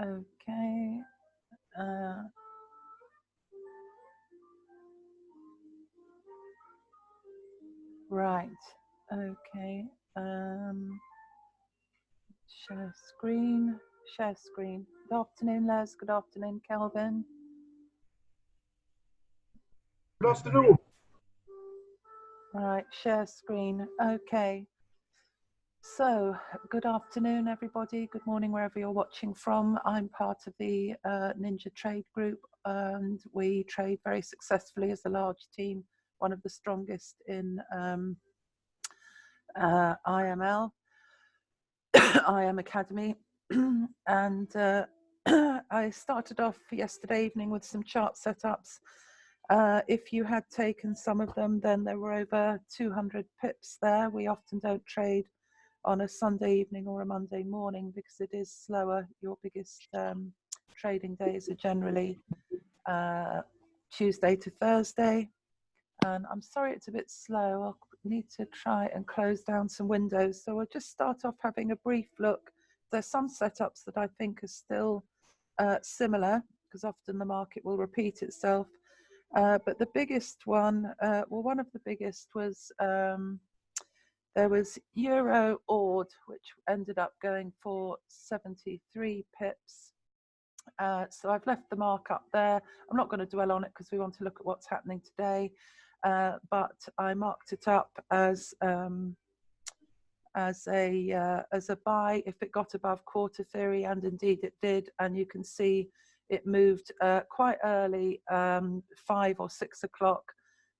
Okay. Right. Okay. Share screen. Share screen. Good afternoon, Les. Good afternoon, Kelvin. Good afternoon. Right. Share screen. Okay. So, good afternoon, everybody. Good morning, wherever you're watching from. I'm part of the Ninja Trade Group, and we trade very successfully as a large team, one of the strongest in IML, IM Academy. And I started off yesterday evening with some chart setups. If you had taken some of them, then there were over 200 pips there. We often don't trade on a Sunday evening or a Monday morning because it is slower. Your biggest trading days are generally Tuesday to Thursday. And I'm sorry it's a bit slow. I'll need to try and close down some windows. So I'll just start off having a brief look. There's some setups that I think are still similar, because often the market will repeat itself. But the biggest one, well, one of the biggest was there was Euro AUD, which ended up going for 73 pips. So I've left the mark up there. I'm not going to dwell on it because we want to look at what's happening today. But I marked it up as a buy if it got above quarter theory, and indeed it did. And you can see it moved quite early, 5 or 6 o'clock.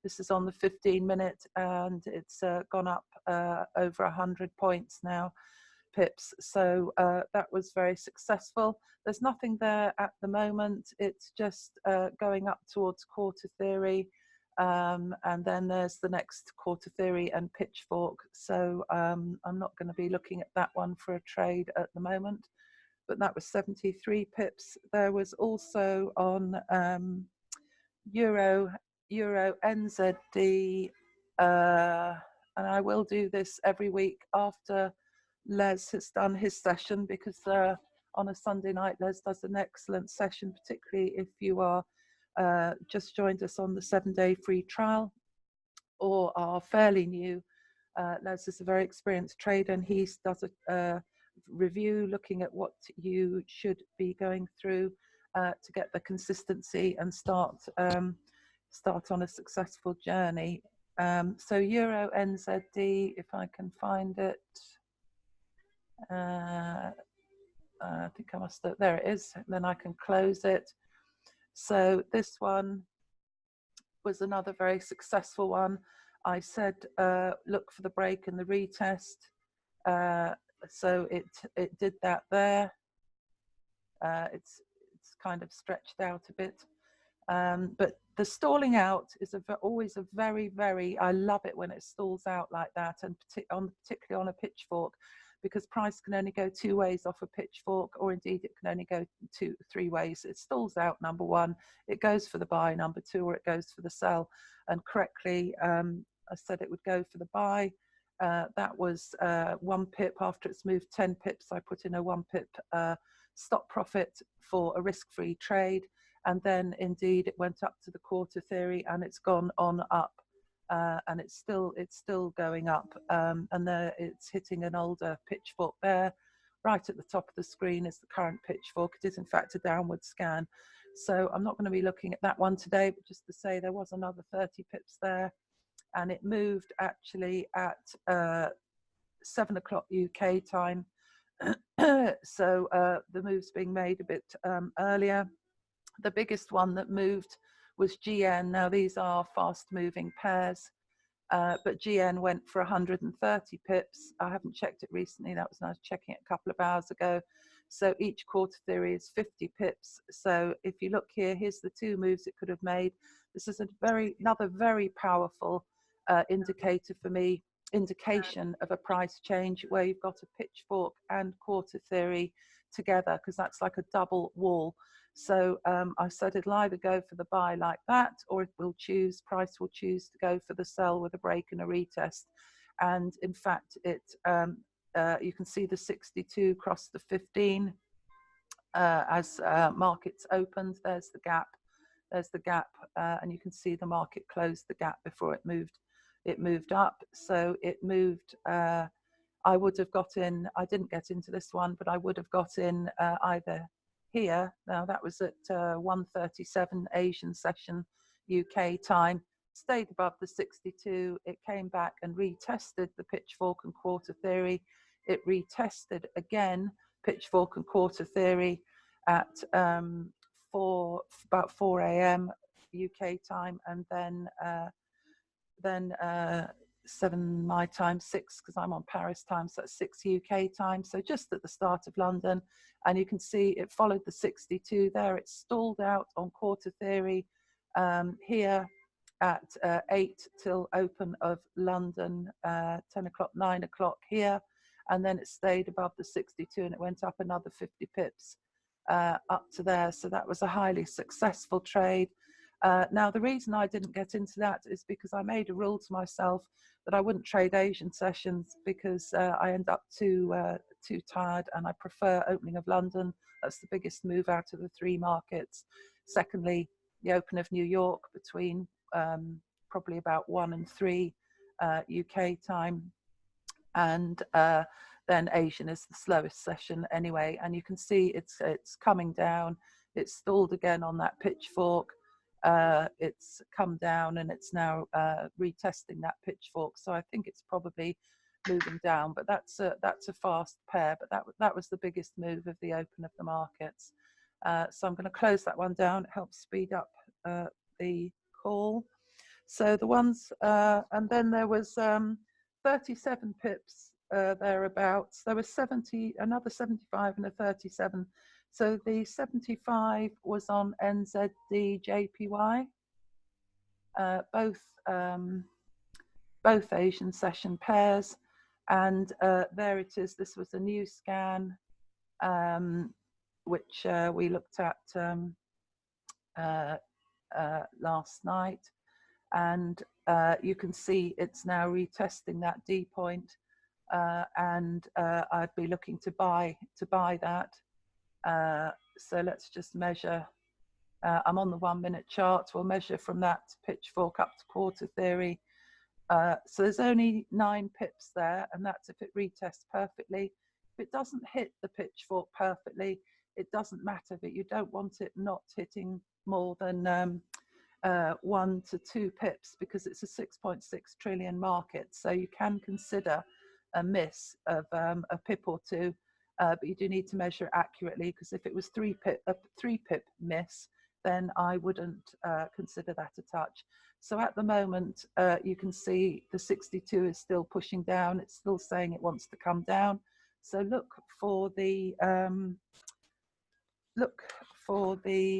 This is on the 15-minute, and it's gone up over 100 points now, pips. So that was very successful. There's nothing there at the moment. It's just going up towards quarter theory. And then there's the next quarter theory and pitchfork. So I'm not going to be looking at that one for a trade at the moment. But that was 73 pips. There was also on Euro NZD, and I will do this every week after Les has done his session, because on a Sunday night Les does an excellent session, particularly if you are just joined us on the 7-day free trial or are fairly new. Les is a very experienced trader, and he does a review looking at what you should be going through to get the consistency and start on a successful journey. So Euro NZD, if I can find it, I think I must have, there it is, then I can close it. So this one was another very successful one. I said look for the break and the retest. So it did that there. It's kind of stretched out a bit. But the stalling out is always a very, I love it when it stalls out like that, and particularly on a pitchfork, because price can only go 2 ways off a pitchfork, or indeed it can only go 3 ways. It stalls out, number one, it goes for the buy, number two, or it goes for the sell. And correctly, I said it would go for the buy. That was 1 pip. After it's moved 10 pips, I put in a 1 pip stop profit for a risk-free trade. And then indeed it went up to the quarter theory, and it's gone on up, and it's still going up, and there it's hitting an older pitchfork there. Right at the top of the screen is the current pitchfork. It is in fact a downward scan. So I'm not going to be looking at that one today, but just to say there was another 30 pips there, and it moved actually at 7 o'clock UK time. So the move's being made a bit earlier. The biggest one that moved was GN. Now these are fast moving pairs, but GN went for 130 pips. I haven't checked it recently. That was when I was checking it a couple of hours ago. So each quarter theory is 50 pips. So if you look here, here's the 2 moves it could have made. This is another very powerful indicator for me, indication of a price change where you've got a pitchfork and quarter theory together, because that's like a double wall. So I said it'll either go for the buy like that, or it will choose, price will choose to go for the sell with a break and a retest. And in fact, it you can see the 62 cross the 15, as markets opened. There's the gap. There's the gap, and you can see the market closed the gap before it moved. It moved up, so it moved. I would have got in. I didn't get into this one, but I would have got in either here. Now that was at 1:37 Asian session UK time. Stayed above the 62. It came back and retested the pitchfork and quarter theory. It retested again pitchfork and quarter theory at about 4 a.m. UK time, and then 7 my time, 6 because I'm on Paris time, so that's 6 UK time, so just at the start of London. And you can see it followed the 62 there. It stalled out on quarter theory here at 8 till open of London, 10 o'clock, 9 o'clock here, and then it stayed above the 62 and it went up another 50 pips up to there. So that was a highly successful trade. Now, the reason I didn't get into that is because I made a rule to myself that I wouldn't trade Asian sessions because I end up too tired, and I prefer opening of London. That's the biggest move out of the 3 markets. Secondly, the open of New York between probably about 1 and 3 UK time, and then Asian is the slowest session anyway. And you can see it's coming down. It's stalled again on that pitchfork. It's come down and it's now retesting that pitchfork. So I think it's probably moving down, but that's a fast pair. But that was the biggest move of the open of the markets. So I'm going to close that one down. It helps speed up the call. So the ones, and then there was 37 pips thereabouts. There was another 75 and a 37. So the 75 was on NZD JPY, both Asian session pairs, and there it is. This was a new scan, which we looked at last night, and you can see it's now retesting that D point, and I'd be looking to buy that. So let's just measure. I'm on the 1 minute chart. We'll measure from that pitchfork up to quarter theory. So there's only 9 pips there, and that's if it retests perfectly. If it doesn't hit the pitchfork perfectly, it doesn't matter, but you don't want it not hitting more than 1 to 2 pips, because it's a 6.6 trillion market. So you can consider a miss of a pip or two, but you do need to measure accurately, because if it was a 3 pip miss, then I wouldn't consider that a touch. So at the moment, you can see the 62 is still pushing down. It's still saying it wants to come down. So look for the,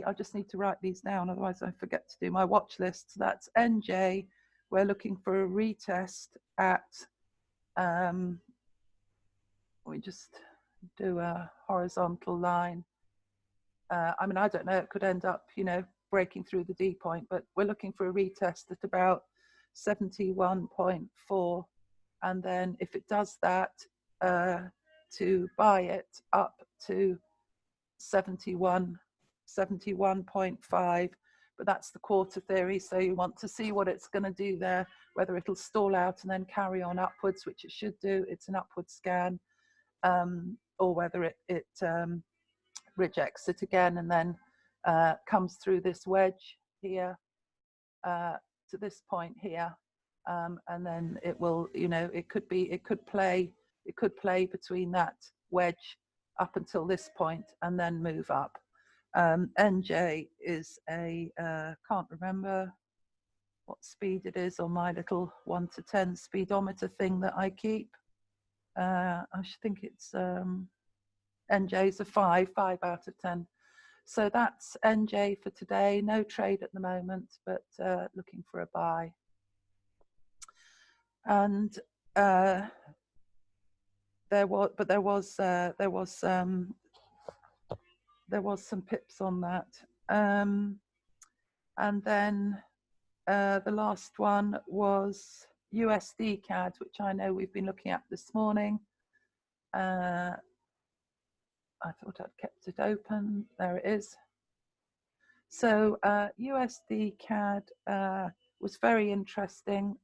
I just need to write these down, otherwise I forget to do my watch list. So that's NJ. We're looking for a retest at, we just do a horizontal line. I mean, I don't know, it could end up, breaking through the D point, but we're looking for a retest at about 71.4. And then if it does that, to buy it up to 71.5, but that's the quarter theory. So you want to see what it's going to do there, whether it'll stall out and then carry on upwards, which it should do. It's an upward scan, or whether it rejects it again and then comes through this wedge here to this point here, and then it will, it could play between that wedge up until this point and then move up. NJ is a can't remember what speed it is on my little 1 to 10 speedometer thing that I keep. I should think it's NJ's a 5 out of 10. So that's NJ for today. No trade at the moment, but looking for a buy. And there was some pips on that. And then the last one was USD CAD, which I know we've been looking at this morning. I thought I'd kept it open. There it is. So USD CAD was very interesting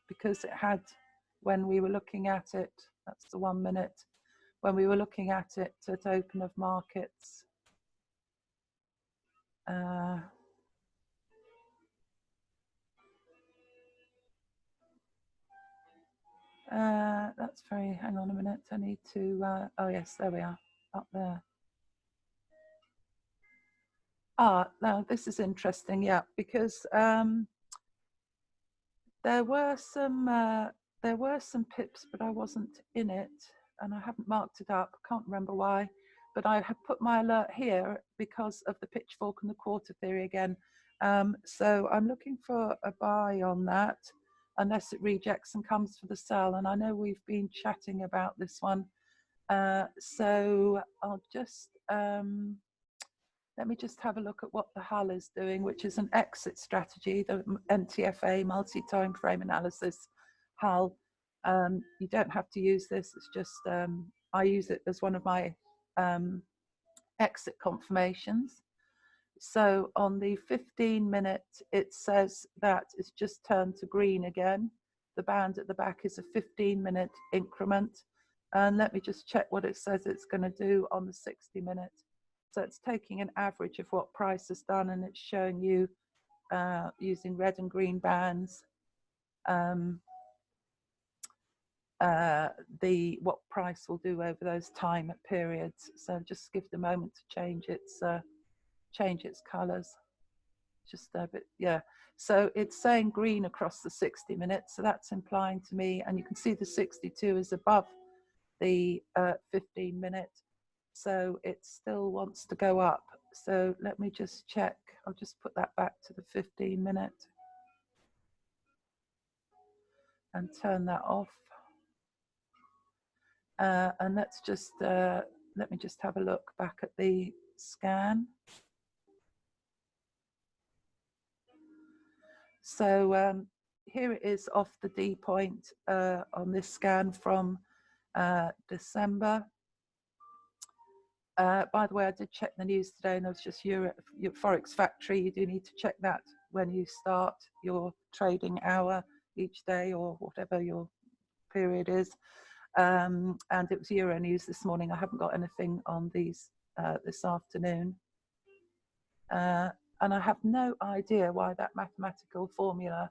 because it had, when we were looking at it, that's the 1 minute, when we were looking at it at open of markets, that's very, hang on a minute, I need to, oh yes, there we are, up there. Ah, now this is interesting, yeah, because there were some pips, but I wasn't in it, and I haven't marked it up. Can't remember why, but I have put my alert here because of the pitchfork and the quarter theory again. So I'm looking for a buy on that, unless it rejects and comes for the sell. And I know we've been chatting about this one, so I'll just. Let me just have a look at what the hull is doing, which is an exit strategy, the MTFA, multi-time frame analysis hull. You don't have to use this, it's just, I use it as one of my exit confirmations. So on the 15-minute, it says that it's just turned to green again. The band at the back is a 15-minute increment. And let me just check what it says it's going to do on the 60-minute. So it's taking an average of what price has done, and it's showing you using red and green bands what price will do over those time periods. So just give it a moment to change its colors. Just a bit, yeah. So it's saying green across the 60 minutes. So that's implying to me, and you can see the 62 is above the 15-minute. So it still wants to go up. So let me just check. I'll just put that back to the 15-minute and turn that off. And let's just, let me just have a look back at the scan. So here it is off the D point on this scan from December. By the way, I did check the news today, and it was just your Forex Factory. You do need to check that when you start your trading hour each day, or whatever your period is. And it was Euro News this morning. I haven't got anything on these this afternoon. And I have no idea why that mathematical formula.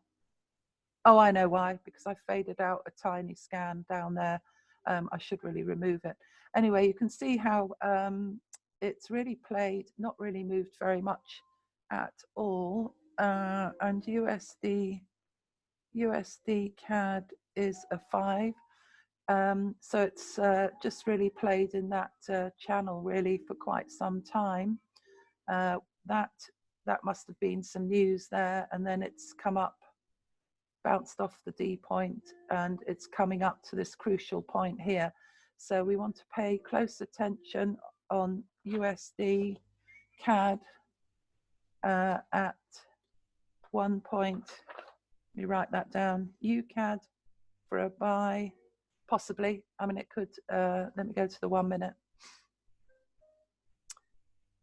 Oh, I know why, because I faded out a tiny scan down there. I should really remove it. Anyway, you can see how it's really played, not really moved very much at all. And USD CAD is a 5. So it's just really played in that channel really for quite some time. That must have been some news there, and then it's come up, bounced off the D point, and it's coming up to this crucial point here. So we want to pay close attention on USD CAD at 1 point. Let me write that down. UCAD for a buy, possibly. I mean, it could. Let me go to the 1 minute.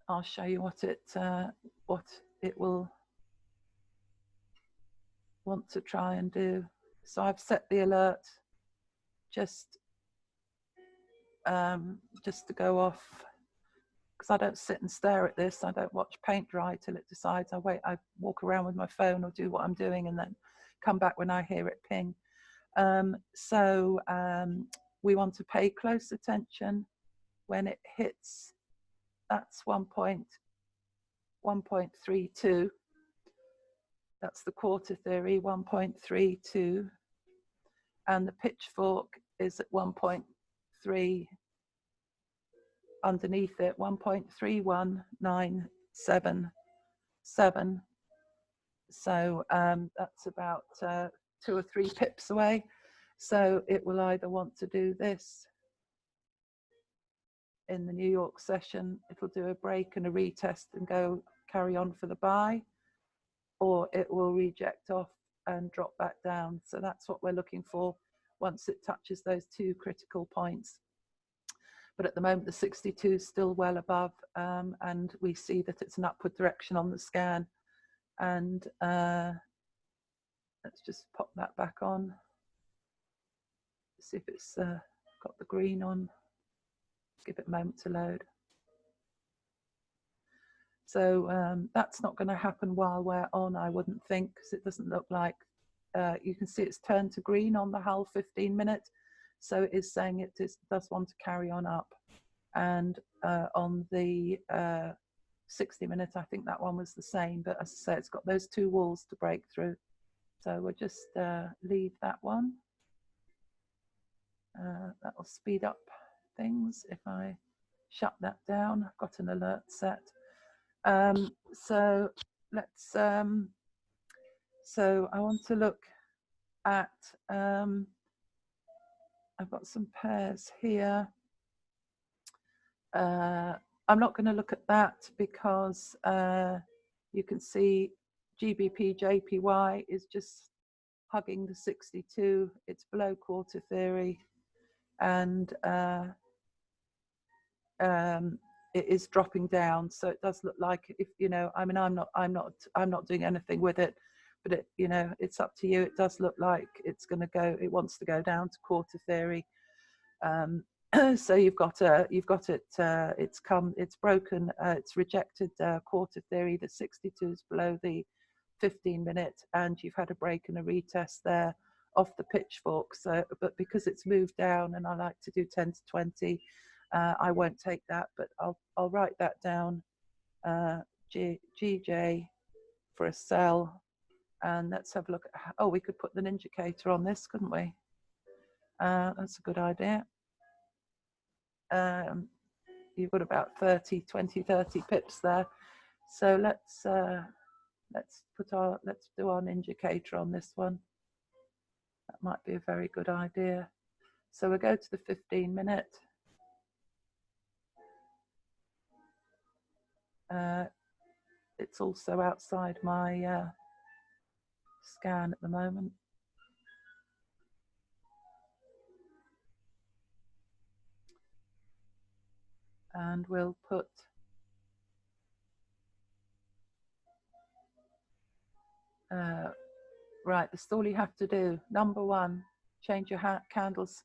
I'll show you what it will want to try and do. So I've set the alert just to go off, because I don't sit and stare at this. I don't watch paint dry till it decides. I walk around with my phone or do what I'm doing, and then come back when I hear it ping. We want to pay close attention when it hits. That's 1.32. That's the quarter theory, 1.32. And the pitchfork is at 1.3. Underneath it, 1.31977. So that's about 2 or 3 pips away. So it will either want to do this in the New York session, it'll do a break and a retest and go carry on for the buy, or it will reject off and drop back down. So that's what we're looking for once it touches those 2 critical points. but at the moment the 62 is still well above, and we see that it's an upward direction on the scan. And let's just pop that back on, see if it's got the green on. Give it a moment to load. So that's not going to happen while we're on, I wouldn't think, because it doesn't look like, you can see it's turned to green on the Hull 15-minute. So it is saying it does want to carry on up. And on the 60-minute, I think that one was the same. But as I say, it's got those two walls to break through. So we'll just leave that one. That'll speed up things if I shut that down. I've got an alert set. So let's, so I want to look at, I've got some pairs here. I'm not going to look at that because you can see GBP JPY is just hugging the 62. It's below quarter theory, and it is dropping down. So it does look like, if you know, I mean, I'm not doing anything with it, but it, you know, it's up to you. It does look like it's going to go. It wants to go down to quarter theory. So you've got it. It's broken. It's rejected quarter theory. The 62 is below the 15-minute, and you've had a break and a retest there off the pitchfork. So, but because it's moved down, and I like to do 10 to 20, I won't take that. But I'll write that down. GJ for a sell, and let's have a look at. Oh, we could put the indicator on this, couldn't we? That's a good idea. You've got about 30 pips there. So let's do our indicator on this one. That might be a very good idea. So we'll go to the 15-minute. It's also outside my scan at the moment. And we'll put right, that's all you have to do. Number one, change your candles.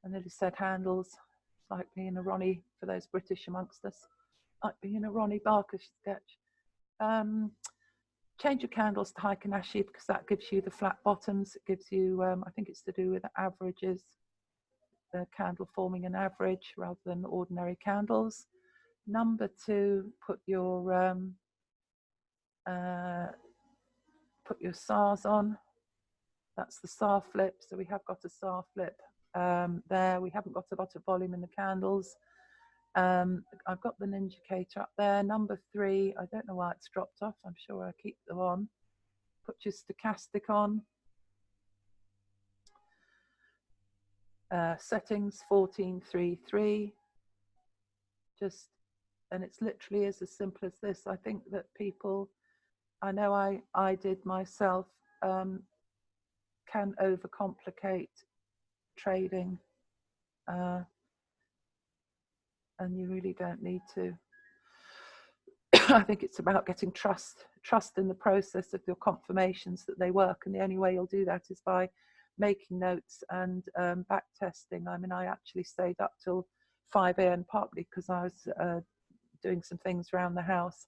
I nearly said handles. It's like being a Ronnie, for those British amongst us, like being a Ronnie Barker sketch. Change your candles to Heikin-Ashi, because that gives you the flat bottoms. It gives you, I think it's to do with the averages, the candle forming an average rather than ordinary candles. Number two, put your SARs on. That's the SAR flip. So we have got a SAR flip there. We haven't got a lot of volume in the candles. I've got the indicator up there. Number three, I don't know why it's dropped off. I'm sure I keep them on. Put your stochastic on. Settings 1433. Just, and it's literally as simple as this. I think that people, I know I did myself, can overcomplicate trading, and you really don't need to. I think it's about getting trust in the process of your confirmations that they work, and the only way you'll do that is by making notes and back testing. I mean, I actually stayed up till 5 a.m. partly because I was doing some things around the house,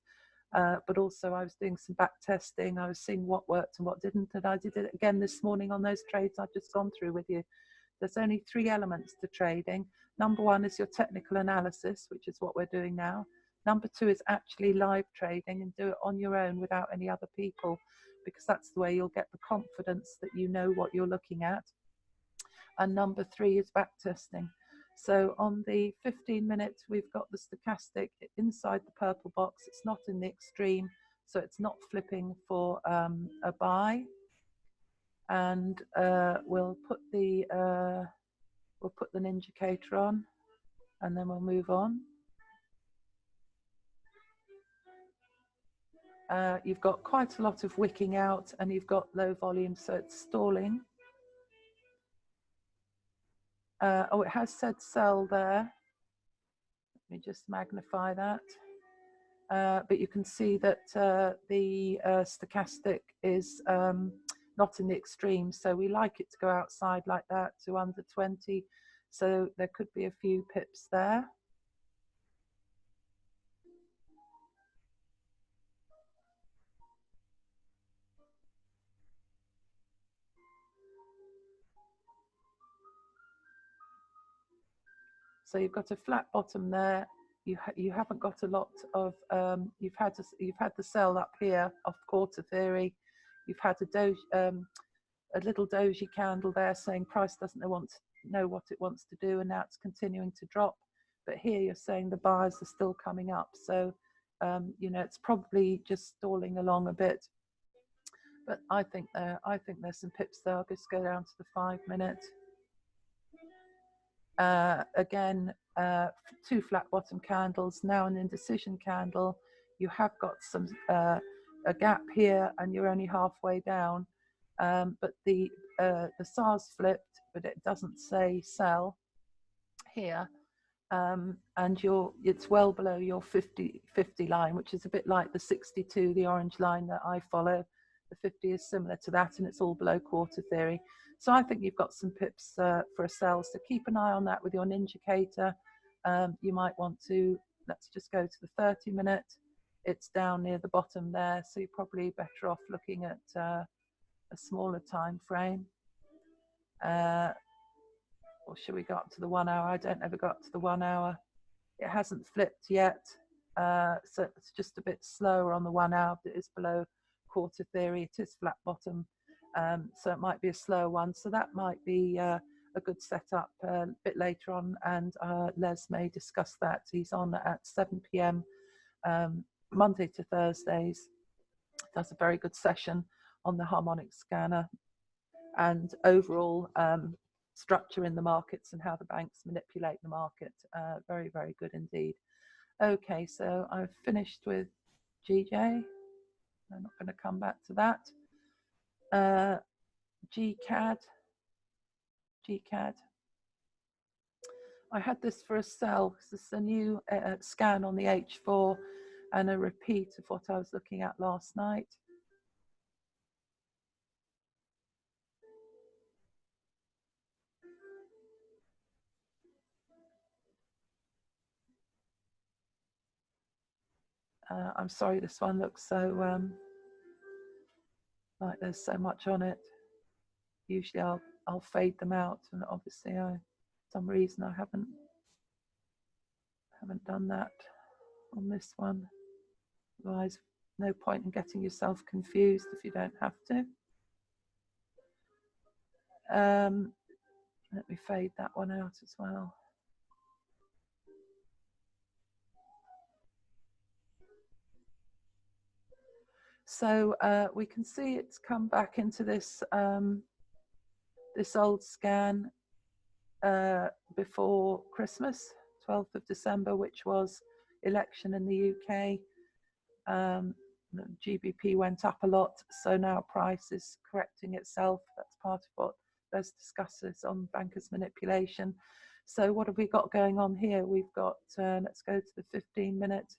but also I was doing some back testing. I was seeing what worked and what didn't, and I did it again this morning on those trades I've just gone through with you. There's only 3 elements to trading. Number one is your technical analysis, which is what we're doing now. Number two is actually live trading, and do it on your own without any other people, because that's the way you'll get the confidence that you know what you're looking at. And number three is back testing. So on the 15-minute, we've got the stochastic inside the purple box. It's not in the extreme, so it's not flipping for a buy. And we'll put the indicator on, and then we'll move on. You've got quite a lot of wicking out, and you've got low volume, so it's stalling. Oh, it has said sell there. Let me just magnify that. But you can see that the stochastic is not in the extreme, so we like it to go outside like that to under 20, so there could be a few pips there. So you've got a flat bottom there. You haven't got a lot of you've had the sell up here off quarter theory. You've had a little doji candle there saying price doesn't know what it wants to do, and now it's continuing to drop. But here you're saying the buyers are still coming up, so you know, it's probably just stalling along a bit. But I think there's some pips there. I'll just go down to the 5 minute. Again, 2 flat bottom candles, now an indecision candle. You have got some a gap here, and you're only halfway down. But the SARS flipped, but it doesn't say sell here, and it's well below your 50 line, which is a bit like the 62, the orange line that I follow. The 50 is similar to that, and it's all below quarter theory. So I think you've got some pips for a sell. So keep an eye on that with your indicator. You might want to, let's just go to the 30 minute. It's down near the bottom there, so you're probably better off looking at a smaller time frame. Or should we go up to the 1 hour? I don't ever go up to the 1 hour. It hasn't flipped yet, so it's just a bit slower on the 1 hour, but it is below quarter theory. It is flat bottom, so it might be a slow one. So that might be a good setup a bit later on, and Les may discuss that. He's on at 7 p.m. Monday to Thursdays. Does a very good session on the harmonic scanner and overall structure in the markets and how the banks manipulate the market. Very, very good indeed. Okay, so I've finished with GJ. I'm not going to come back to that. GCAD. I had this for a sell because this is a new scan on the H4 and a repeat of what I was looking at last night. I'm sorry, this one looks so like there's so much on it. Usually I'll fade them out, and obviously for some reason I haven't done that on this one. Otherwise, no point in getting yourself confused if you don't have to. Let me fade that one out as well. So we can see it's come back into this this old scan before Christmas, 12th of December, which was election in the UK. GBP went up a lot, so now price is correcting itself. That's part of what Les discusses on bankers manipulation. So what have we got going on here? We've got, let's go to the 15 minute.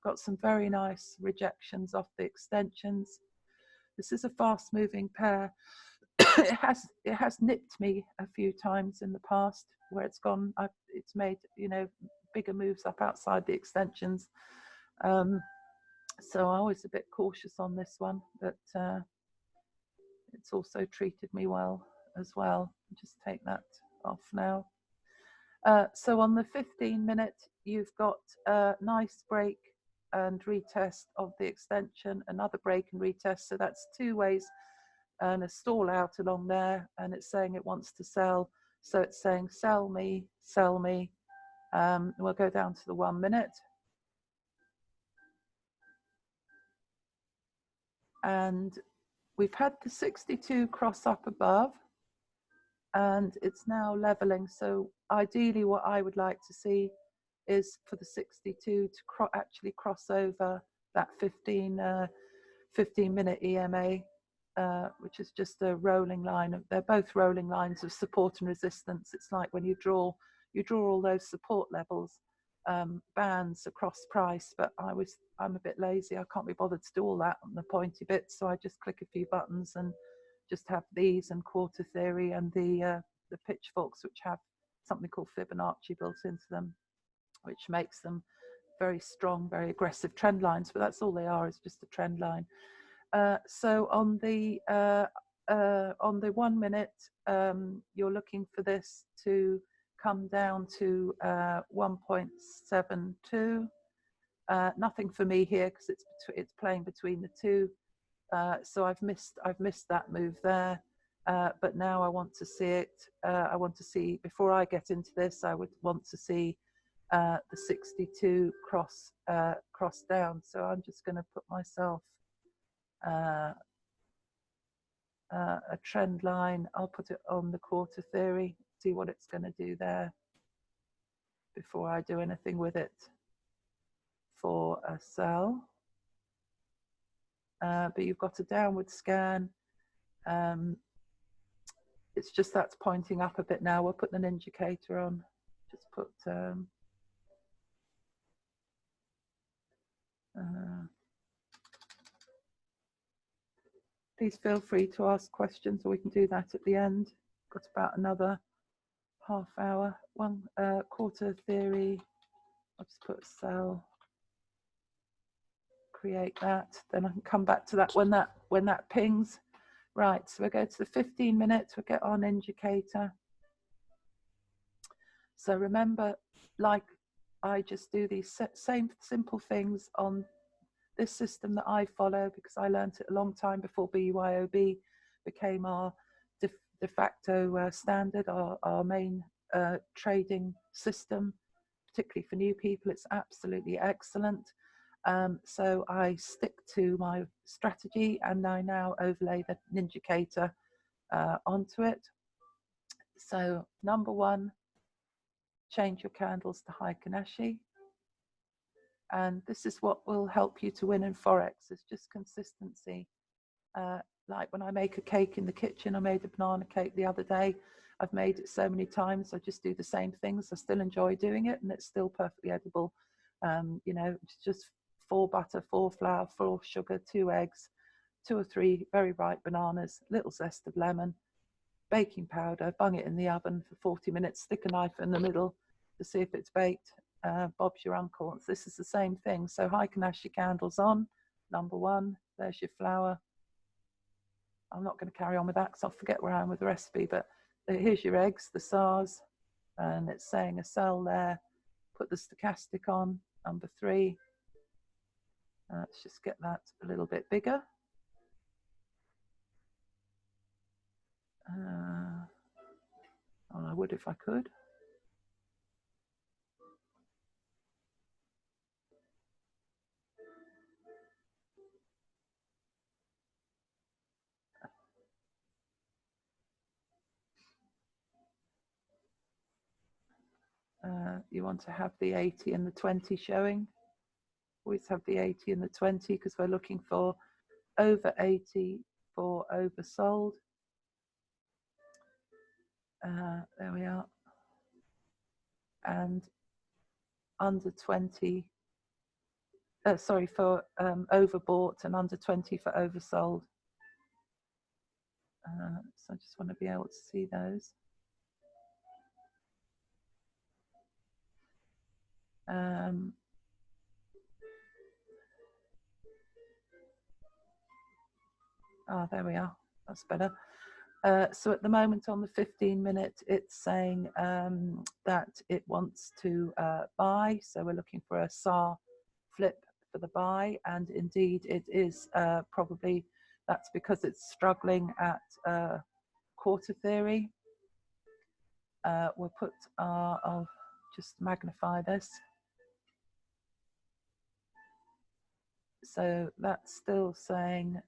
Got some very nice rejections off the extensions. This is a fast moving pair. it has nipped me a few times in the past where it's gone, it's made, you know, bigger moves up outside the extensions. So I'm always a bit cautious on this one, but it's also treated me well as well. Just take that off now. So on the 15 minute, you've got a nice break and retest of the extension, another break and retest. So that's 2 ways, and a stall out along there, and it's saying it wants to sell. So it's saying sell me, sell me. We'll go down to the 1 minute. And we've had the 62 cross up above, and it's now leveling. So ideally what I would like to see is for the 62 to actually cross over that 15 minute EMA, which is just a rolling line. They're both rolling lines of support and resistance. It's like when you draw all those support levels, bands across price, but I'm a bit lazy. I can't be bothered to do all that on the pointy bits, so I just click a few buttons and just have these and quarter theory and the pitchforks, which have something called Fibonacci built into them, which makes them very strong, very aggressive trend lines. But that's all they are, is just a trend line. So on the 1 minute, you're looking for this to come down to 1.72. Nothing for me here because it's playing between the two. So I've missed that move there. But now I want to see it. I want to see, before I get into this, I would want to see the 62 cross down. So I'm just going to put myself a trend line. I'll put it on the quarter theory, see what it's going to do there before I do anything with it for a sell. But you've got a downward scan. It's just that's pointing up a bit now. We'll put an indicator on. Just put please feel free to ask questions, or we can do that at the end. Got about another half hour. One quarter theory. I'll just put sell. Create that. Then I can come back to that when that pings. Right. So we'll go to the 15 minutes. We'll get on indicator. So remember, like I just do these same simple things on this system that I follow, because I learned it a long time before BYOB became our de facto standard, our main trading system, particularly for new people. It's absolutely excellent. So I stick to my strategy, and I now overlay the indicator onto it. So number one, change your candles to high Kanashi. And this is what will help you to win in Forex. It's just consistency. Like when I make a cake in the kitchen, I made a banana cake the other day. I've made it so many times. I just do the same things. I still enjoy doing it, and it's still perfectly edible. You know, it's just 4 butter, 4 flour, 4 sugar, 2 eggs, 2 or 3 very ripe bananas, little zest of lemon, baking powder, bung it in the oven for 40 minutes, stick a knife in the middle to see if it's baked. Bob's your uncle. This is the same thing. So high Kanashi candles on, number one. There's your flour. I'm not going to carry on with that because I'll forget where I am with the recipe, but here's your eggs, the SARS, and it's saying a sell there. Put the stochastic on, number 3. Let's just get that a little bit bigger. Well, I would if I could. You want to have the 80 and the 20 showing. Always have the 80 and the 20 because we're looking for over 80 for oversold. There we are. And under 20, sorry, for overbought, and under 20 for oversold. So I just want to be able to see those. There we are. That's better. So at the moment on the 15 minute, it's saying that it wants to buy. So we're looking for a SAR flip for the buy. And indeed, it is probably, that's because it's struggling at quarter theory. We'll put, I'll just magnify this. So that's still saying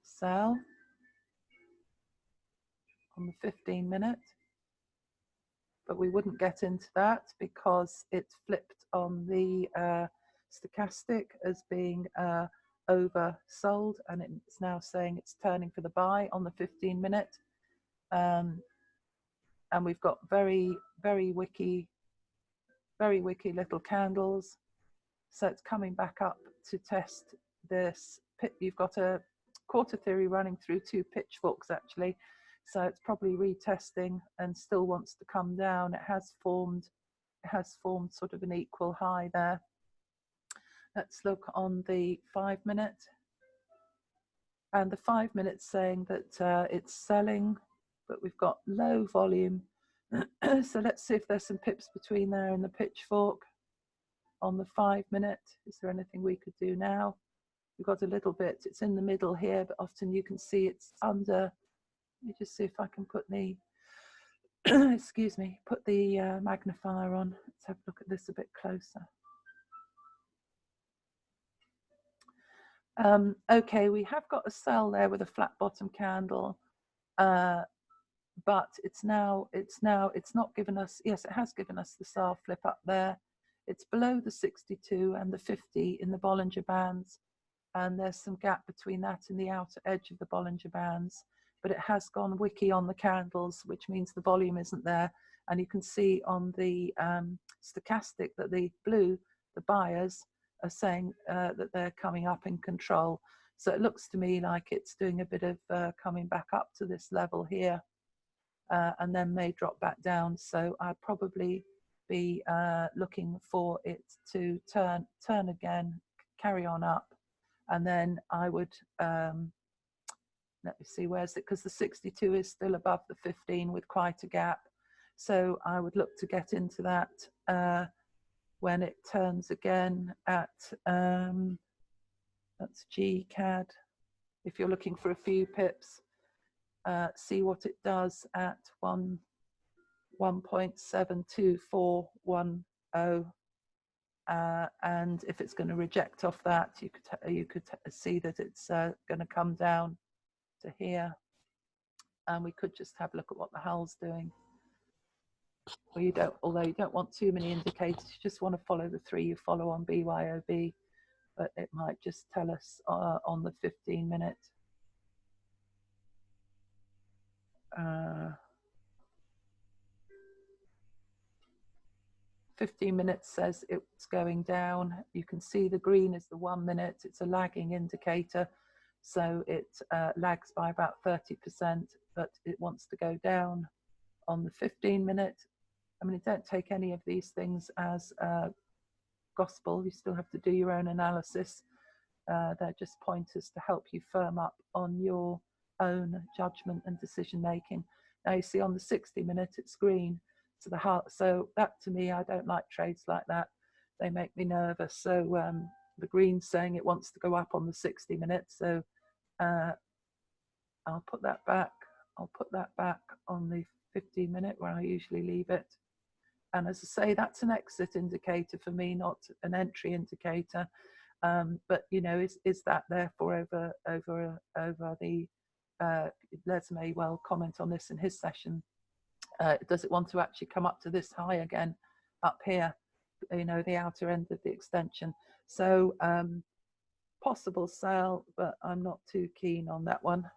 sell on the 15 minute, but we wouldn't get into that because it's flipped on the stochastic as being oversold, and it's now saying it's turning for the buy on the 15 minute. and we've got very wicky little candles. So it's coming back up to test this. You've got a quarter theory running through 2 pitchforks actually, so it's probably retesting and still wants to come down. It has formed sort of an equal high there. Let's look on the 5-minute, and the 5-minute saying that it's selling, but we've got low volume. So let's see if there's some pips between there and the pitchfork on the 5-minute. Is there anything we could do now? We've got a little bit, it's in the middle here, but often you can see it's under. Let me just see if I can put the excuse me, put the magnifier on. Let's have a look at this a bit closer. Okay, we have got a sell there with a flat bottom candle, but it's not given us, yes, it has given us the SAR flip up there. It's below the 62 and the 50 in the Bollinger Bands, and there's some gap between that and the outer edge of the Bollinger Bands, but it has gone wicky on the candles, which means the volume isn't there. And you can see on the stochastic that the buyers are saying that they're coming up in control. So it looks to me like it's doing a bit of coming back up to this level here, and then may drop back down. So I'd probably be looking for it to turn again, carry on up, and then I would let me see, where's it, because the 62 is still above the 15 with quite a gap. So I would look to get into that when it turns again at that's GCAD. If you're looking for a few pips, see what it does at 1.72410, and if it's going to reject off that, you could see that it's going to come down to here, and we could just have a look at what the hull's doing. Well, you don't, although you don't want too many indicators, you just want to follow the 3 you follow on BYOB, but it might just tell us on the 15-minute. 15 minutes says it's going down. You can see the green is the 1 minute. It's a lagging indicator, so it lags by about 30%, but it wants to go down on the 15-minute. I mean, don't take any of these things as gospel. You still have to do your own analysis. They're just pointers to help you firm up on your own judgment and decision making. Now you see on the 60-minute it's green, so that to me, I don't like trades like that. They make me nervous. So the green's saying it wants to go up on the 60-minute, so I'll put that back. I'll put that back on the 15-minute where I usually leave it. And as I say, that's an exit indicator for me, not an entry indicator. But you know, is that therefore over the Les may well comment on this in his session. Does it want to actually come up to this high again up here, you know, the outer end of the extension? So possible sell, but I'm not too keen on that one.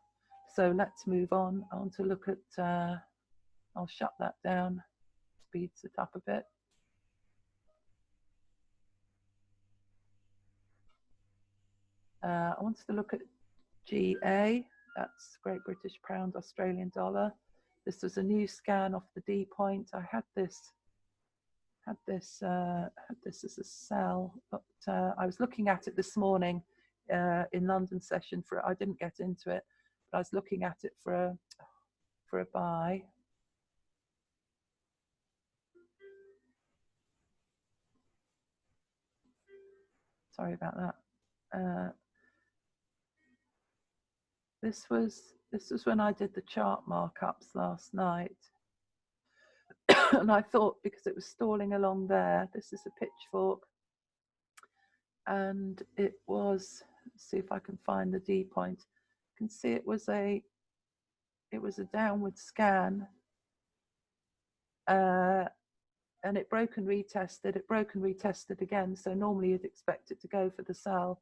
So let's move on to look at, I'll shut that down, speeds it up a bit. I wanted to look at GA, that's Great British Pound Australian Dollar. This was a new scan off the D point. I had this as a sell, but I was looking at it this morning in London session for, I didn't get into it, but I was looking at it for a buy. Sorry about that. This was when I did the chart markups last night. And I thought, because it was stalling along there, this is a pitchfork, and it was, let's see if I can find the D point. You can see it was a downward scan, and it broke and retested. It broke and retested again. So normally you'd expect it to go for the sell,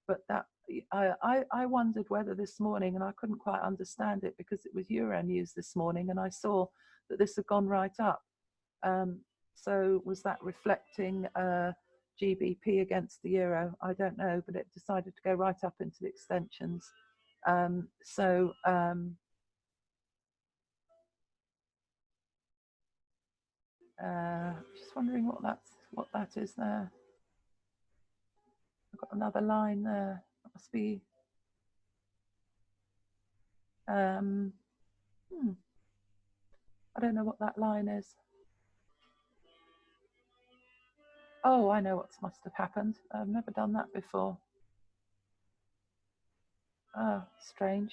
but that I wondered whether this morning, and I couldn't quite understand it because it was Euro news this morning, and I saw that this had gone right up. So was that reflecting GBP against the euro? I don't know, but it decided to go right up into the extensions. Just wondering what that is there. I've got another line there. That must be. I don't know what that line is. Oh, I know what must have happened. I've never done that before. Oh, strange.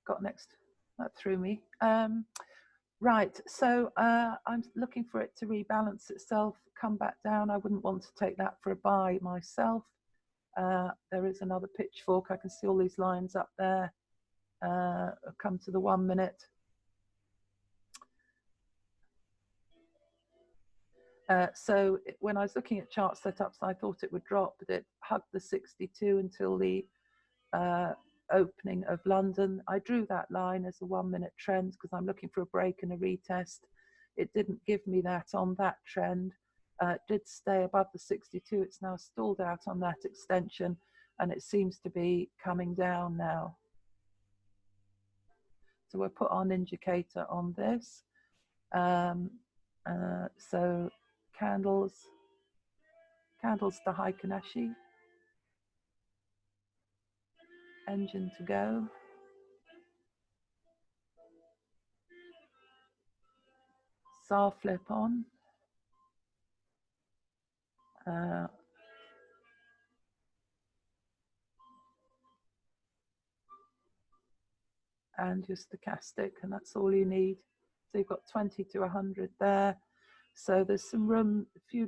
Got next. That threw me. Right, so I'm looking for it to rebalance itself, come back down. I wouldn't want to take that for a buy myself. There is another pitchfork. I can see all these lines up there. Come to the 1 minute. So when I was looking at chart setups, I thought it would drop, but it hugged the 62 until the opening of London. I drew that line as a 1 minute trend because I'm looking for a break and a retest. It didn't give me that on that trend. It did stay above the 62. It's now stalled out on that extension, and it seems to be coming down now. So we'll put our indicator on this. So candles to Heikinashi, engine to go. SAR flip on. And your stochastic, and that's all you need. So you've got 20 to 100 there. So there's some room, a few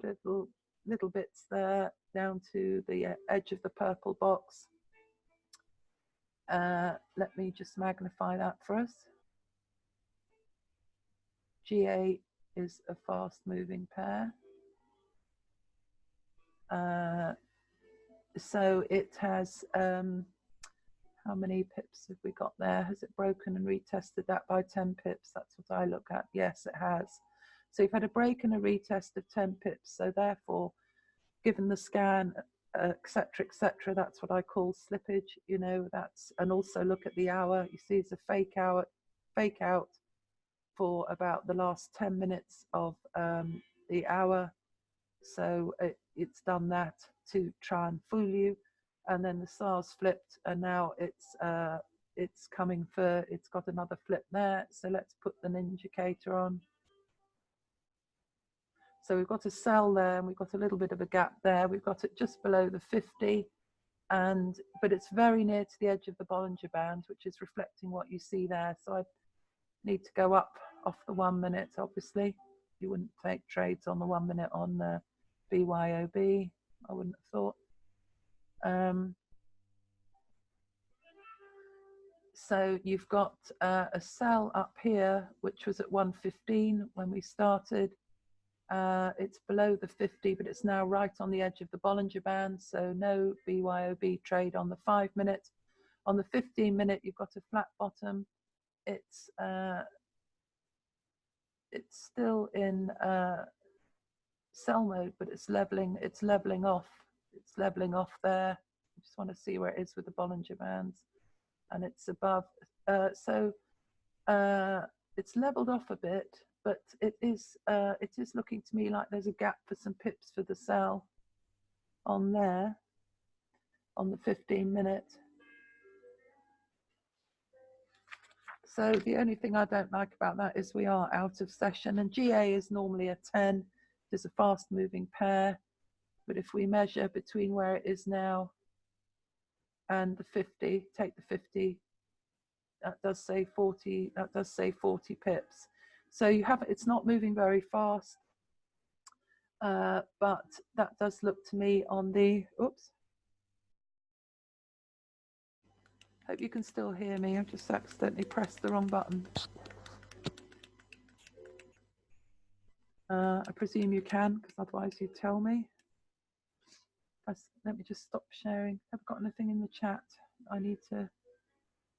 little bits there down to the edge of the purple box. Let me just magnify that for us. GA is a fast moving pair. So it has, how many pips have we got there? Has it broken and retested that by 10 pips? That's what I look at. Yes, it has. So you've had a break and a retest of 10 pips. So therefore, given the scan, etc., that's what I call slippage. You know, that's, and also look at the hour. You see, it's a fake out for about the last 10 minutes of the hour. So it's done that to try and fool you, and then the SARS flipped, and now it's coming for, it's got another flip there. So let's put the indicator on. So we've got a sell there, and we've got a little bit of a gap there. We've got it just below the 50, but it's very near to the edge of the Bollinger Band, which is reflecting what you see there. So I need to go up off the 1 minute, obviously. You wouldn't take trades on the 1 minute on BYOB, I wouldn't have thought. So you've got a sell up here, which was at 115 when we started. It's below the 50, but it's now right on the edge of the Bollinger Band, so no BYOB trade on the 5 minute. On the 15 minute, you've got a flat bottom. It's still in sell mode, but it's leveling off. It's leveling off there. I just want to see where it is with the Bollinger Bands, and it's above. So it's leveled off a bit, but it is looking to me like there's a gap for some pips for the sell on there, on the 15 minute. So the only thing I don't like about that is we are out of session, and GA is normally a 10. It's a fast moving pair, but if we measure between where it is now and the 50, take the 50, that does say 40, that does say 40 pips. So you have, it's not moving very fast, but that does look to me on the, oops. Hope you can still hear me. I've just accidentally pressed the wrong button. I presume you can, because otherwise you'd tell me. Let me just stop sharing. I've got anything in the chat I need to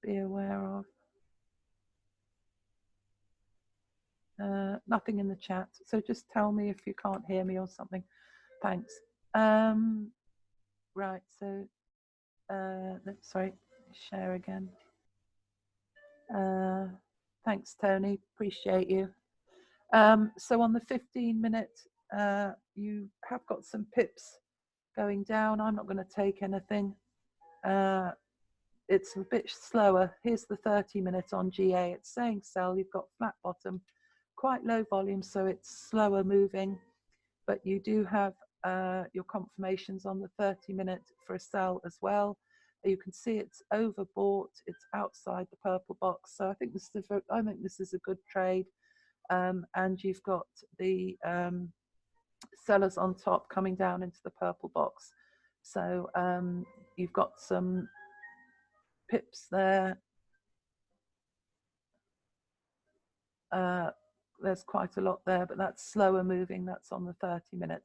be aware of. Nothing in the chat. So just tell me if you can't hear me or something. Thanks. Right. So, sorry, share again. Thanks, Tony. Appreciate you. So on the 15-minute, you have got some pips going down. I'm not going to take anything. It's a bit slower. Here's the 30-minute on GA. It's saying sell. You've got flat bottom, quite low volume, so it's slower moving. But you do have your confirmations on the 30-minute for a sell as well. You can see it's overbought. It's outside the purple box. So I think this is a good trade. And you've got the sellers on top coming down into the purple box. So you've got some pips there. There's quite a lot there, but that's slower moving. That's on the 30-minute.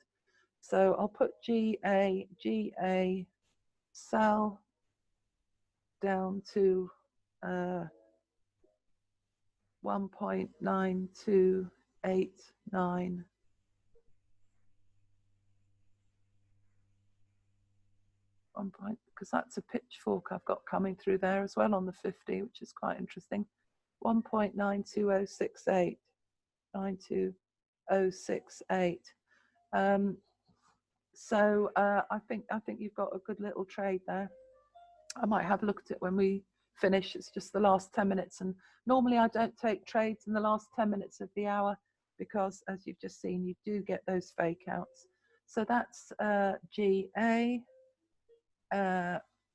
So I'll put GA sell down to 1.9289. Because that's a pitchfork I've got coming through there as well on the 50, which is quite interesting. 1.92068, 92068. So I think you've got a good little trade there. I might have a look at it when we finish. It's just the last 10 minutes, and normally I don't take trades in the last 10 minutes of the hour because, as you've just seen, you do get those fake outs. So that's GA.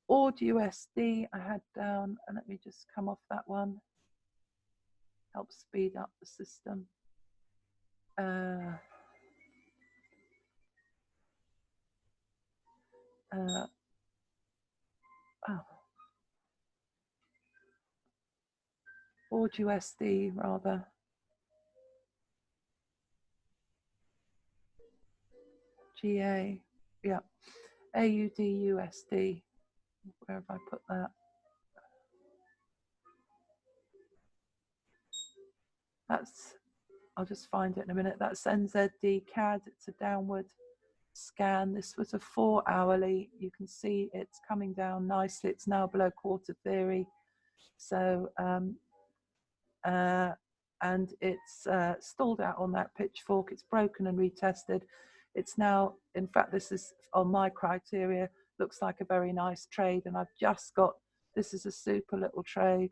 Ord USD I had down, and let me just come off that one. Help speed up the system. Ord USD rather. GA, yeah. AUD USD. Where have I put that? That's, I'll just find it in a minute. That's NZD CAD. It's a downward scan. This was a 4-hourly. You can see it's coming down nicely. It's now below quarter theory. So, and it's stalled out on that pitchfork. It's broken and retested. It's now, in fact, this is on my criteria, looks like a very nice trade. And I've just got, this is a super little trade.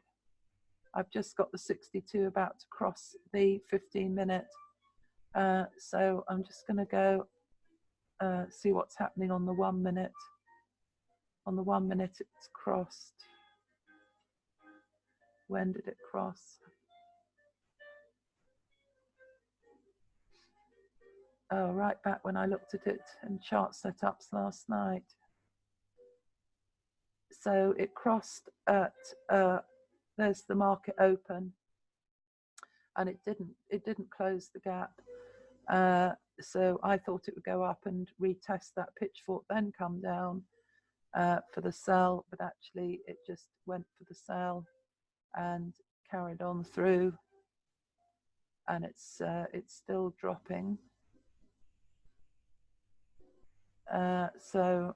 I've just got the 62 about to cross the 15-minute. So I'm just going to go see what's happening on the 1 minute. On the 1 minute, it's crossed. When did it cross? Oh, right back when I looked at it in chart setups last night. So it crossed at, there's the market open, and it didn't close the gap. So I thought it would go up and retest that pitchfork, then come down for the sell, but actually it just went for the sell and carried on through, and it's still dropping. So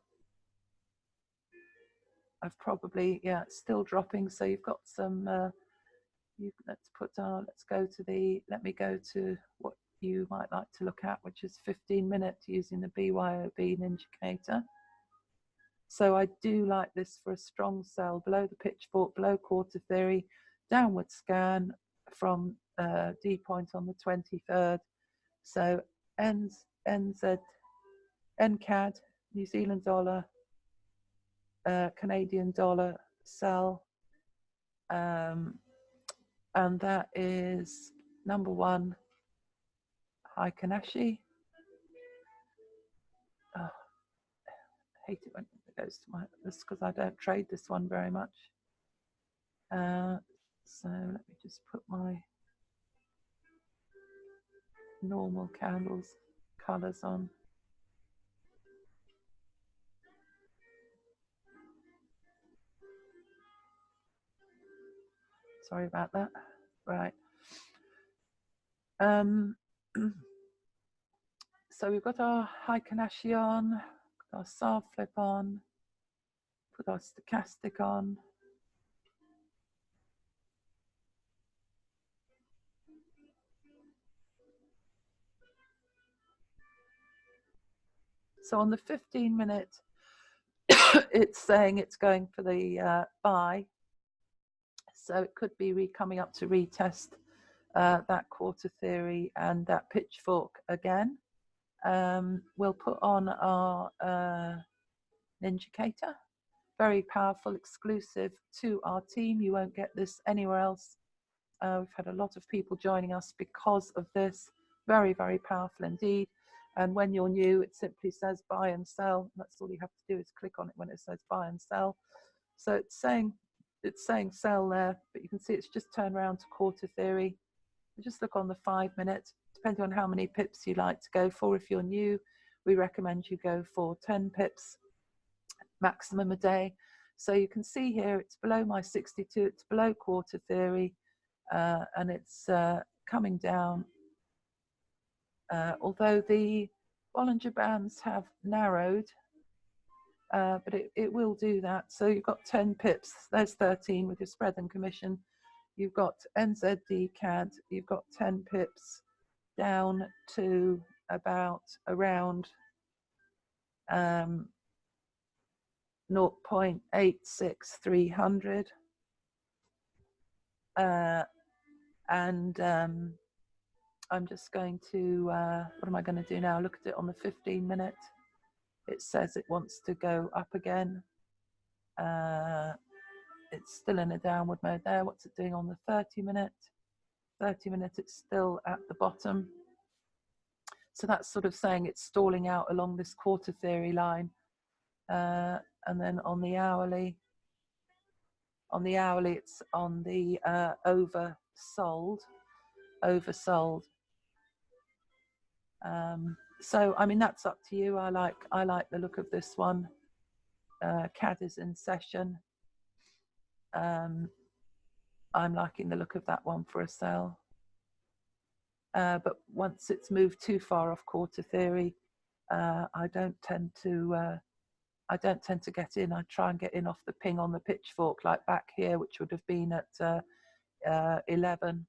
I've probably, yeah, it's still dropping. So you've got some, let's go to the, let me go to what you might like to look at, which is 15-minute using the BYOB indicator. So I do like this for a strong sell below the pitchfork, below quarter theory, downward scan from D point on the 23rd. So NZ, NCAD, New Zealand dollar, Canadian dollar sell, and that is number 1, Haikanashi. Oh, I hate it when it goes to my, this because I don't trade this one very much. So let me just put my normal candles colors on. Sorry about that. Right. So we've got our Heikenhashi on, got our SAR flip on, put our stochastic on. So on the 15-minute, it's saying it's going for the buy. So it could be coming up to retest that quarter theory and that pitchfork again. We'll put on our indicator, very powerful, exclusive to our team. You won't get this anywhere else. We've had a lot of people joining us because of this. Very, very powerful indeed. And when you're new, it simply says buy and sell. That's all you have to do is click on it when it says buy and sell. So it's saying sell there, but you can see it's just turned around to quarter theory. Just look on the 5 minutes, depending on how many pips you like to go for. If you're new, we recommend you go for 10 pips maximum a day. So you can see here it's below my 62, it's below quarter theory, and it's coming down. Although the Bollinger Bands have narrowed, but it will do that. So you've got 10 pips, there's 13 with your spread and commission. You've got NZD CAD, you've got 10 pips down to about around 0.86300. And I'm just going to, what am I going to do now? Look at it on the 15-minute. It says it wants to go up again. It's still in a downward mode there. What's it doing on the 30-minute? 30-minute, it's still at the bottom. So that's sort of saying it's stalling out along this quarter theory line. And then on the hourly, it's on the oversold. So I mean, that's up to you. I like the look of this one. CAD is in session. I'm liking the look of that one for a sell. But once it's moved too far off quarter theory, I don't tend to get in. I try and get in off the ping on the pitchfork, like back here, which would have been at 11.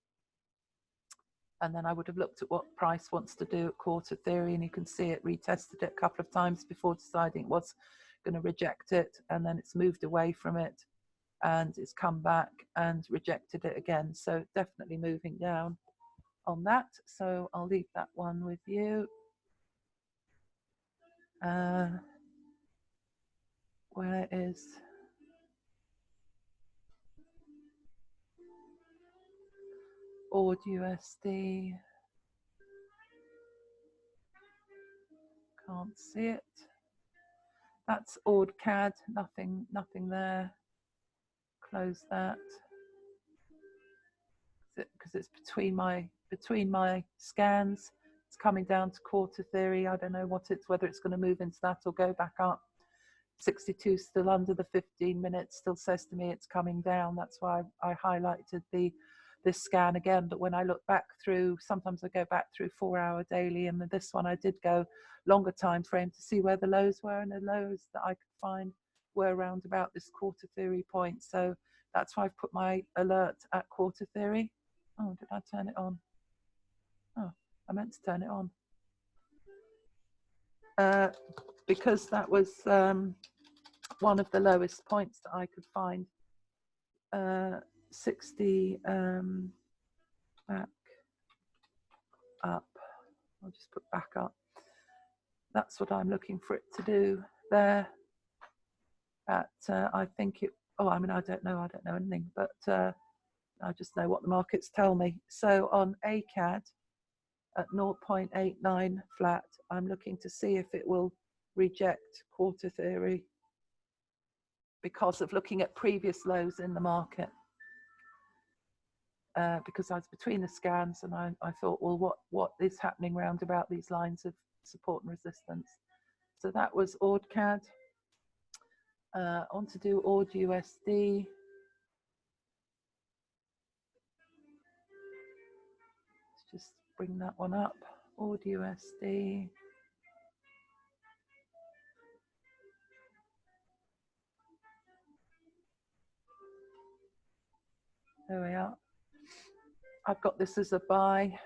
And then I would have looked at what price wants to do at quarter theory, and you can see it retested it a couple of times before deciding it was going to reject it, and then it's moved away from it, and it's come back and rejected it again. So definitely moving down on that. So I'll leave that one with you. Where is AUD USD? Can't see it. That's AUD CAD. Nothing there. Close that because it's between my scans. It's coming down to quarter theory. I don't know whether it's going to move into that or go back up. 62 still under the 15 minutes, still says to me it's coming down. That's why I highlighted this scan again. But when I look back through, sometimes I go back through 4-hour daily, and this one I did go longer time frame to see where the lows were, and the lows that I could find were around about this quarter theory point. So that's why I've put my alert at quarter theory. Oh, did I turn it on? Oh, I meant to turn it on. Because that was one of the lowest points that I could find. 60 back up. I'll just put back up. That's what I'm looking for it to do there. At I think it. Oh, I mean, I don't know anything, but I just know what the markets tell me. So on ACAD at 0.89 flat, I'm looking to see if it will reject quarter theory because of looking at previous lows in the market. Because I was between the scans, and I thought, well, what is happening round about these lines of support and resistance? So that was AUD CAD. On to do AUD USD. It's just bring that one up. Audio USD. There we are. I've got this as a buy.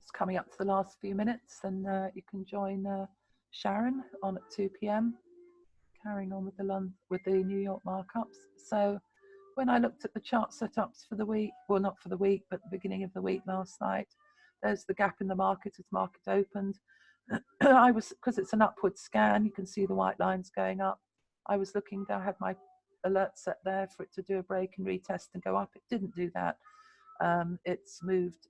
It's coming up to the last few minutes, and you can join Sharon on at 2 p.m. carrying on with the New York markups. So when I looked at the chart setups for the week, well, not for the week, but the beginning of the week last night, there's the gap in the market as market opened. I was, because it's an upward scan, you can see the white lines going up. I was looking, I had my alert set there for it to do a break and retest and go up. It didn't do that. It's moved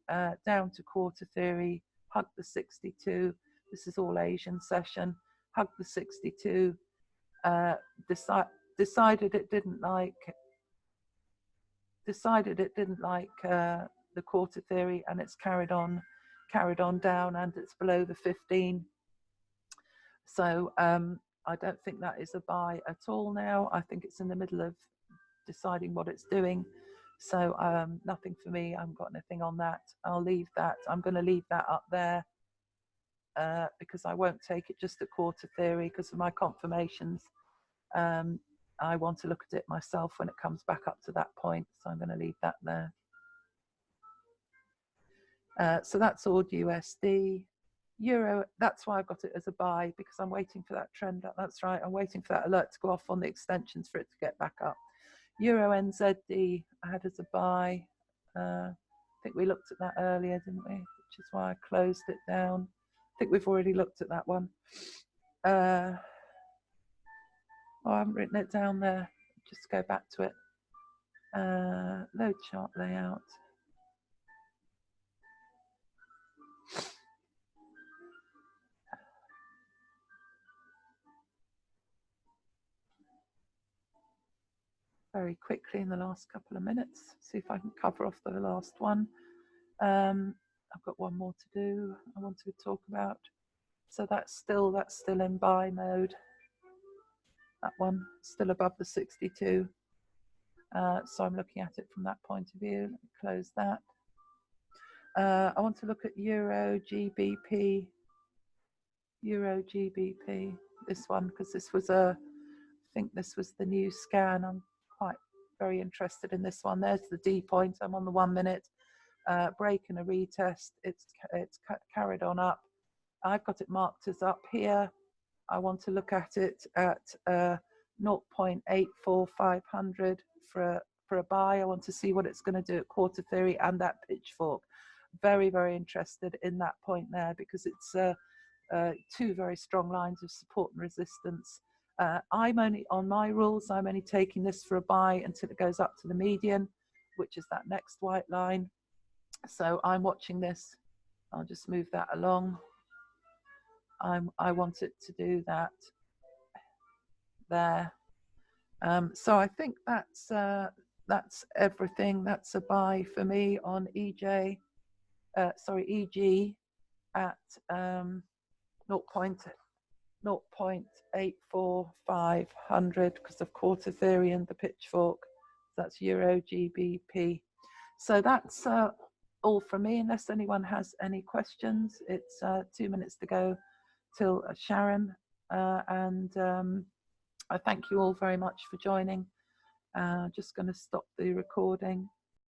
down to quarter theory, hugged the 62. This is all Asian session, hugged the 62. Decided it didn't like the quarter theory, and it's carried on down, and it's below the 15. So I don't think that is a buy at all now. I think it's in the middle of deciding what it's doing. So nothing for me. I haven't got anything on that. I'll leave that. I'm going to leave that up there because I won't take it just at quarter theory because of my confirmations. I want to look at it myself when it comes back up to that point. So I'm going to leave that there. So that's Audio USD. Euro, that's why I've got it as a buy, because I'm waiting for that trend. That's right. I'm waiting for that alert to go off on the extensions for it to get back up. Euro NZD I had as a buy. I think we looked at that earlier, didn't we? Which is why I closed it down. I think we've already looked at that one. Oh, I haven't written it down there. Just go back to it. Load chart layout. Very quickly in the last couple of minutes, see if I can cover off the last one. I've got one more to do. I want to talk about. So that's still in buy mode. That one still above the 62. So I'm looking at it from that point of view. Let me close that. I want to look at Euro GBP. Euro GBP. This one, because this was I think this was the new scan. I'm quite very interested in this one. There's the D point. I'm on the 1 minute. Break and a retest. It's carried on up. I've got it marked as up here. I want to look at it at 0.84500 for a buy. I want to see what it's going to do at quarter theory and that pitchfork. Very, very interested in that point there, because it's two very strong lines of support and resistance. I'm only, on my rules, I'm only taking this for a buy until it goes up to the median, which is that next white line. So I'm watching this. I'll just move that along. I want it to do that there. So I think that's everything. That's a buy for me on EG at 0.84500 because of quarter theory and the pitchfork. That's Euro GBP. So that's all from me, unless anyone has any questions. It's 2 minutes to go till Sharon, and I thank you all very much for joining. Just going to stop the recording.